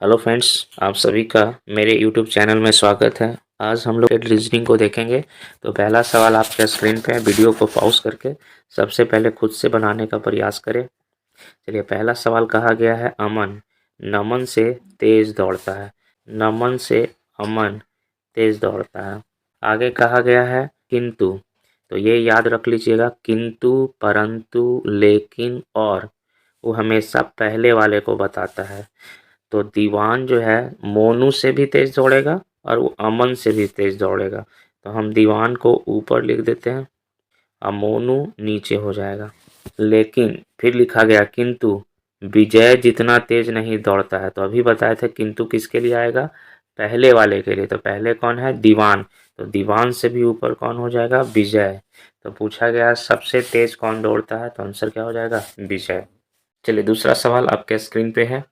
Hello friends, आप सभी का मेरे यूट्यूब चैनल में स्वागत है। आज हम लोग रीजनिंग को देखेंगे। तो पहला सवाल आपके स्क्रीन पे है, वीडियो को पॉज करके सबसे पहले खुद से बनाने का प्रयास करें। चलिए, पहला सवाल कहा गया है अमन नमन से तेज दौड़ता है। नमन से अमन तेज दौड़ता है। आगे कहा गया है किंतु, तो ये याद रख लीजिएगा, किंतु, परंतु, लेकिन और वो हमेशा पहले वाले को बताता है। तो दीवान जो है मोनू से भी तेज दौड़ेगा और वो अमन से भी तेज दौड़ेगा। तो हम दीवान को ऊपर लिख देते हैं और मोनू नीचे हो जाएगा। लेकिन फिर लिखा गया किंतु विजय जितना तेज नहीं दौड़ता है। तो अभी बताए थे किंतु किसके लिए आएगा, पहले वाले के लिए। तो पहले कौन है, दीवान। तो दीवान से भी ऊपर कौन हो जाएगा, विजय। तो पूछा गया सबसे तेज कौन दौड़ता है, तो आंसर क्या हो जाएगा, विजय। चलिए, दूसरा सवाल आपके स्क्रीन पे है,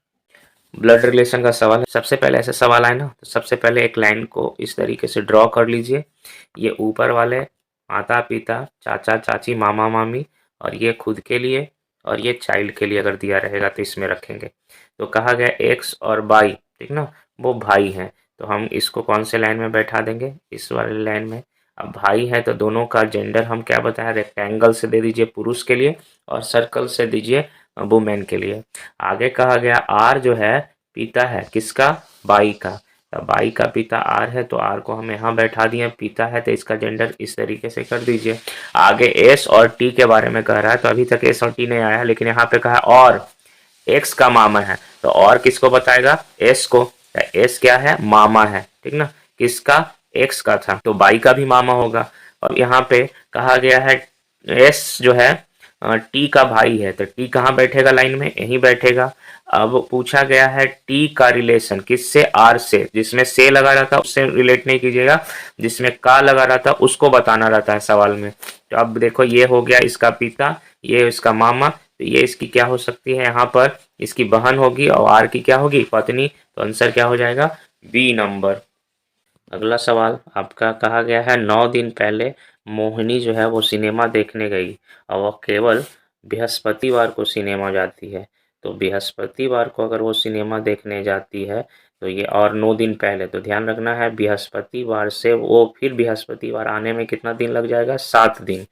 ब्लड रिलेशन का सवाल है। सबसे पहले ऐसे सवाल आए ना, तो सबसे पहले एक लाइन को इस तरीके से ड्रॉ कर लीजिए। ये ऊपर वाले माता पिता, चाचा चाची, मामा मामी, और ये खुद के लिए और ये चाइल्ड के लिए अगर दिया रहेगा तो इसमें रखेंगे। तो कहा गया एक्स और वाई, ठीक ना, वो भाई हैं। तो हम इसको कौन से लाइन में बैठा देंगे, इस वाले लाइन में। अब भाई है तो दोनों का जेंडर हम क्या बताएं, रेक्टेंगल से दे दीजिए पुरुष के लिए और सर्कल से दीजिए वुमेन के लिए। आगे कहा गया आर जो है पिता है किसका, बाई का। तो बाई का पिता आर है, तो आर को हम यहाँ बैठा दिए, पिता है तो इसका जेंडर इस तरीके से कर दीजिए। आगे एस और टी के बारे में कह रहा है, तो अभी तक एस और टी नहीं आया, लेकिन यहाँ पे कहा और एक्स का मामा है। तो और किसको बताएगा, एस को। एस क्या है, मामा है, ठीक ना, किसका, एक्स का था, तो बाई का भी मामा होगा। और यहाँ पे कहा गया है एस जो है टी का भाई है, तो टी कहाँ बैठेगा लाइन में, यहीं बैठेगा। अब पूछा गया है टी का रिलेशन किससे, आर से। जिसमें से लगा रहता है उससे रिलेट नहीं कीजिएगा, जिसमें का लगा रहता है उसको बताना रहता है सवाल में। तो अब देखो, ये हो गया इसका पिता, ये इसका मामा, तो ये इसकी क्या हो सकती है, यहाँ पर इसकी बहन होगी और आर की क्या होगी, पत्नी। तो आंसर क्या हो जाएगा, बी नंबर। अगला सवाल आपका कहा गया है 9 दिन पहले मोहिनी जो है वो सिनेमा देखने गई और वह केवल बृहस्पतिवार को सिनेमा जाती है। तो बृहस्पतिवार को अगर वो सिनेमा देखने जाती है तो ये, और 9 दिन पहले, तो ध्यान रखना है बृहस्पतिवार से वो फिर बृहस्पतिवार आने में कितना दिन लग जाएगा, 7 दिन।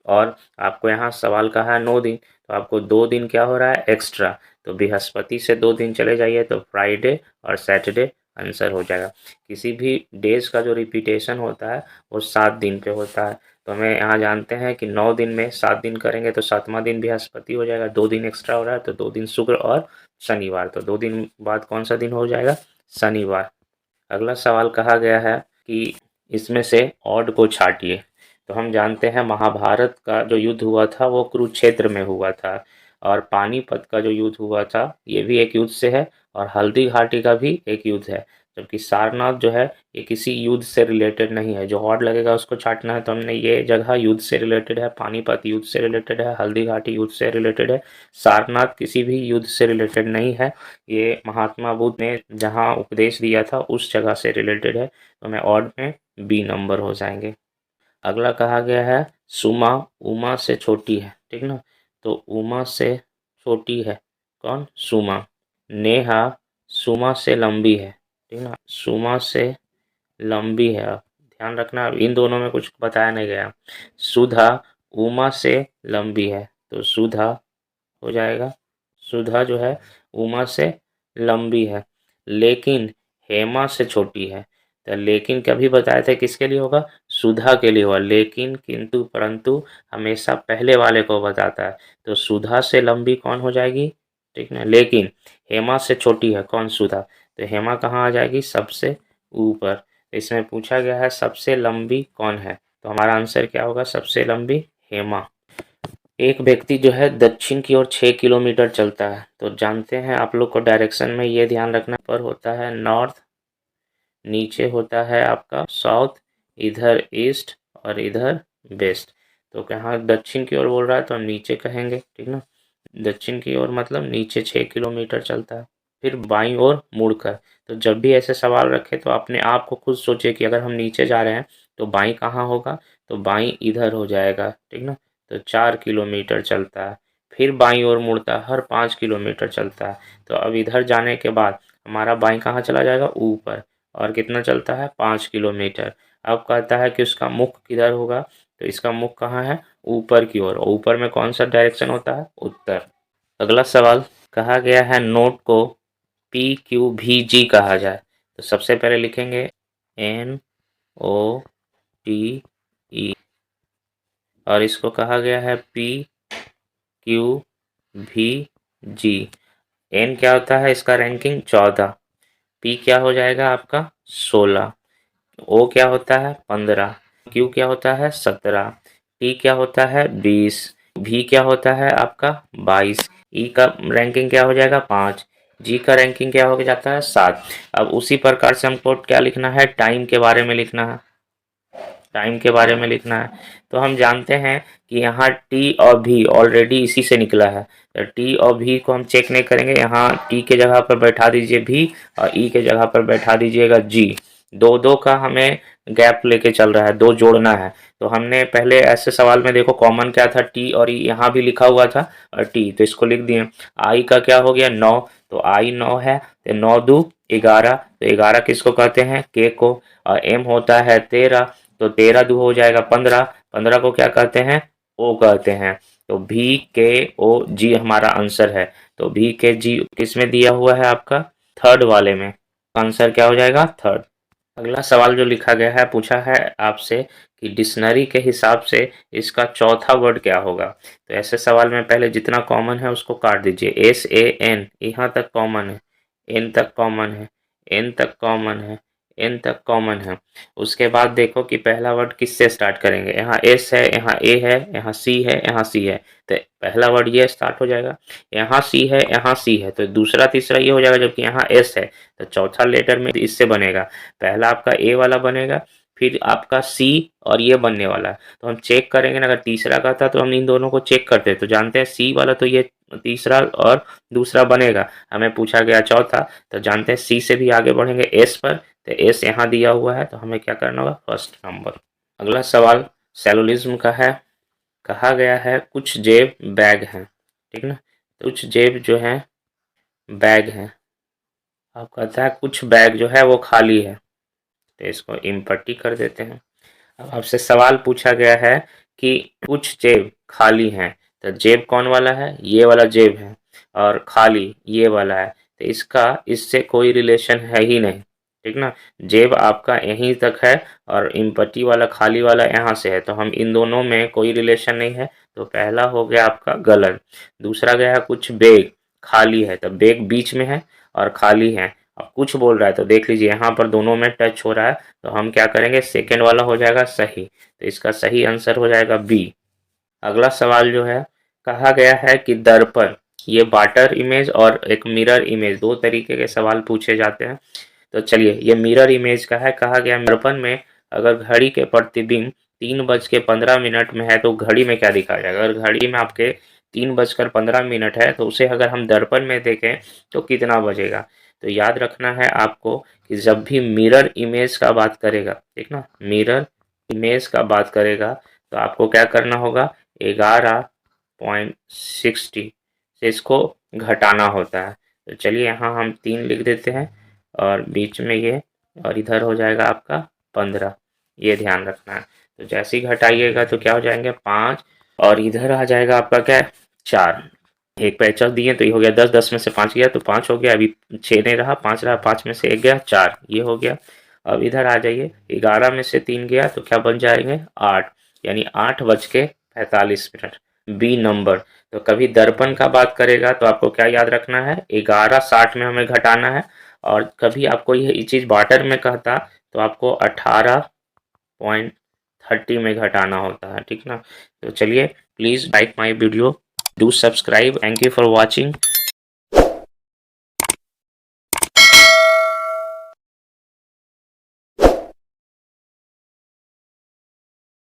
और आपको यहाँ सवाल कहा है 9 दिन, तो आपको 2 दिन क्या हो रहा है, एक्स्ट्रा। तो बृहस्पति से 2 दिन चले जाइए तो फ्राइडे और सैटरडे आंसर हो जाएगा। किसी भी डेज का जो रिपीटेशन होता है वो 7 दिन पे होता है। तो हमें यहाँ जानते हैं कि 9 दिन में 7 दिन करेंगे तो 7वां दिन बृहस्पति हो जाएगा, 2 दिन एक्स्ट्रा हो रहा है तो 2 दिन शुक्र और शनिवार। तो 2 दिन बाद कौन सा दिन हो जाएगा, शनिवार। अगला सवाल कहा गया है कि इसमें से ऑड को छांटिए। तो हम जानते हैं महाभारत का जो युद्ध हुआ था वो कुरुक्षेत्र में हुआ था, और पानीपत का जो युद्ध हुआ था ये भी एक युद्ध से है, और हल्दी घाटी का भी एक युद्ध है। जबकि सारनाथ जो है ये किसी युद्ध से रिलेटेड नहीं है। जो ऑड लगेगा उसको छांटना है। तो हमने ये जगह युद्ध से रिलेटेड है, पानीपत युद्ध से रिलेटेड है, हल्दी घाटी युद्ध से रिलेटेड है, सारनाथ किसी भी युद्ध से रिलेटेड नहीं है। ये महात्मा बुद्ध ने जहाँ उपदेश दिया था उस जगह से रिलेटेड है। तो हमें ऑड में बी नंबर हो जाएंगे। अगला कहा गया है सुमा उमा से छोटी है, ठीक ना। तो उमा से छोटी है कौन, सुमा। नेहा सुमा से लंबी है, ठीक ना, सुमा से लंबी है। ध्यान रखना इन दोनों में कुछ बताया नहीं गया। सुधा उमा से लंबी है, तो सुधा हो जाएगा। सुधा जो है उमा से लंबी है, लेकिन हेमा से छोटी है। तो लेकिन कभी बताए थे किसके लिए होगा, सुधा के लिए होगा। लेकिन किंतु परंतु हमेशा पहले वाले को बताता है। तो सुधा से लंबी कौन हो जाएगी, ठीक ना, लेकिन हेमा से छोटी है कौन, सुधा। तो हेमा कहाँ आ जाएगी, सबसे ऊपर। तो इसमें पूछा गया है सबसे लंबी कौन है, तो हमारा आंसर क्या होगा, सबसे लंबी हेमा। एक व्यक्ति जो है दक्षिण की ओर 6 किलोमीटर चलता है। तो जानते हैं आप लोग को डायरेक्शन में ये ध्यान रखना, पर होता है नॉर्थ, नीचे होता है आपका साउथ, इधर ईस्ट और इधर वेस्ट। तो यहाँ दक्षिण की ओर बोल रहा है तो हम नीचे कहेंगे, ठीक ना। दक्षिण की ओर मतलब नीचे 6 किलोमीटर चलता है। फिर बाईं ओर मुड़कर। तो जब भी ऐसे सवाल रखे तो अपने आप को खुद सोचे कि अगर हम नीचे जा रहे हैं तो बाईं कहाँ होगा, तो बाईं इधर हो जाएगा, ठीक ना। तो 4 किलोमीटर चलता है। फिर बाईं ओर मुड़ता है, हर 5 किलोमीटर चलता है। तो अब इधर जाने के बाद हमारा बाई कहाँ चला जाएगा, ऊपर। और कितना चलता है, 5 किलोमीटर। अब कहता है कि उसका मुख किधर होगा, तो इसका मुख कहाँ है, ऊपर की ओर। और ऊपर में कौन सा डायरेक्शन होता है, उत्तर। अगला सवाल, कहा गया है नोट को पी क्यू भी जी कहा जाए। तो सबसे पहले लिखेंगे NOTE, और इसको कहा गया है PQVG। एन क्या होता है, इसका रैंकिंग 14, पी क्या हो जाएगा आपका 16, ओ क्या होता है 15, क्यू क्या होता है 17, टी क्या होता है 20, भी क्या होता है आपका 22, ई का रैंकिंग क्या हो जाएगा 5, जी का रैंकिंग क्या हो जाता है 7। अब उसी प्रकार से हमको क्या लिखना है, टाइम के बारे में लिखना है, टाइम के बारे में लिखना है। तो हम जानते हैं कि यहाँ टी और भी ऑलरेडी इसी से निकला है, तो टी और भी को हम चेक नहीं करेंगे। यहाँ टी के जगह पर बैठा दीजिए भी, और ई के जगह पर बैठा दीजिएगा जी। दो दो का हमें गैप लेके चल रहा है, दो जोड़ना है। तो हमने पहले ऐसे सवाल में देखो कॉमन क्या था, टी और ई यहाँ भी लिखा हुआ था, और टी तो इसको लिख दिए। आई का क्या हो गया 9, तो आई 9 है, तो 9 दू 11, तो 11 किसको कहते हैं, के को। और एम होता है 13, तो 13 दो हो जाएगा 15, 15 को क्या कहते हैं, ओ कहते हैं। तो भी के ओ जी हमारा आंसर है। तो भी के जी किस में दिया हुआ है आपका, थर्ड वाले में। आंसर क्या हो जाएगा, थर्ड। अगला सवाल जो लिखा गया है, पूछा है आपसे कि डिक्शनरी के हिसाब से इसका चौथा वर्ड क्या होगा। तो ऐसे सवाल में पहले जितना कॉमन है उसको काट दीजिए। SAN यहाँ तक कॉमन है, एन तक कॉमन है, एन तक कॉमन है, एन तक कॉमन है। उसके बाद देखो कि पहला वर्ड किससे स्टार्ट करेंगे। यहाँ एस है, यहाँ ए है, यहाँ सी है, यहाँ सी है, तो पहला वर्ड ये स्टार्ट हो जाएगा। यहाँ सी है, यहाँ सी है, तो दूसरा तीसरा ये हो जाएगा, जबकि यहाँ एस है, तो चौथा लेटर में इससे बनेगा। पहला आपका ए वाला बनेगा, फिर आपका सी, और ये बनने वाला है। तो हम चेक करेंगे ना, अगर तीसरा का था तो हम इन दोनों को चेक करते हैं। तो जानते हैं सी वाला तो ये तीसरा और दूसरा बनेगा। हमें पूछा गया चौथा, तो जानते हैं सी से भी आगे बढ़ेंगे एस पर, तो एस यहाँ दिया हुआ है, तो हमें क्या करना होगा, फर्स्ट नंबर। अगला सवाल सेलोलिज्म का है। कहा गया है कुछ जेब बैग हैं, ठीक ना, कुछ जेब जो है बैग हैं। आप कहता है कुछ बैग जो है वो खाली है, तो इसको इम्पट्टी कर देते हैं। अब आपसे सवाल पूछा गया है कि कुछ जेब खाली हैं, तो जेब कौन वाला है, ये वाला जेब है, और खाली ये वाला है, तो इसका इससे कोई रिलेशन है ही नहीं, ठीक ना। जेब आपका यहीं तक है, और इम्पट्टी वाला खाली वाला यहाँ से है, तो हम इन दोनों में कोई रिलेशन नहीं है, तो पहला हो गया आपका गलत। दूसरा गया कुछ बैग खाली है, तो बैग बीच में है और खाली है। अब कुछ बोल रहा है, तो देख लीजिए यहाँ पर दोनों में टच हो रहा है, तो हम क्या करेंगे, सेकेंड वाला हो जाएगा सही, तो इसका सही आंसर हो जाएगा बी। अगला सवाल जो है, कहा गया है कि दर्पण, ये वाटर इमेज और एक मिरर इमेज, दो तरीके के सवाल पूछे जाते हैं। तो चलिए ये मिरर इमेज का है। कहा गया दर्पण में अगर घड़ी के प्रतिबिंब 3:15 में है, तो घड़ी में क्या दिखाया जाएगा। अगर घड़ी में आपके 3:15 है, तो उसे अगर हम दर्पण में देखें तो कितना बजेगा। तो याद रखना है आपको कि जब भी मिरर इमेज का बात करेगा, ठीक ना, मिरर इमेज का बात करेगा, तो आपको क्या करना होगा, 11.60 से इसको घटाना होता है। तो चलिए यहाँ हम 3 लिख देते हैं, और बीच में ये, और इधर हो जाएगा आपका 15, ये ध्यान रखना है। तो जैसे ही घटाइएगा तो क्या हो जाएंगे 5, और इधर आ जाएगा आपका क्या, 4। एक पे एच दिए तो ये हो गया 10, 10 में से 5 गया तो 5 हो गया, अभी 6 नहीं रहा, 5 रहा, 5 में से 1 गया 4, ये हो गया। अब इधर आ जाइए, 11 में से 3 गया तो क्या बन जाएंगे 8, यानी 8:45, बी नंबर। तो कभी दर्पण का बात करेगा तो आपको क्या याद रखना है, 11:60 में हमें घटाना है, और कभी आपको ये चीज़ वाटर में कहता तो आपको 18.30 में घटाना होता है, ठीक ना। तो चलिए please like my video, do subscribe, thank you for watching.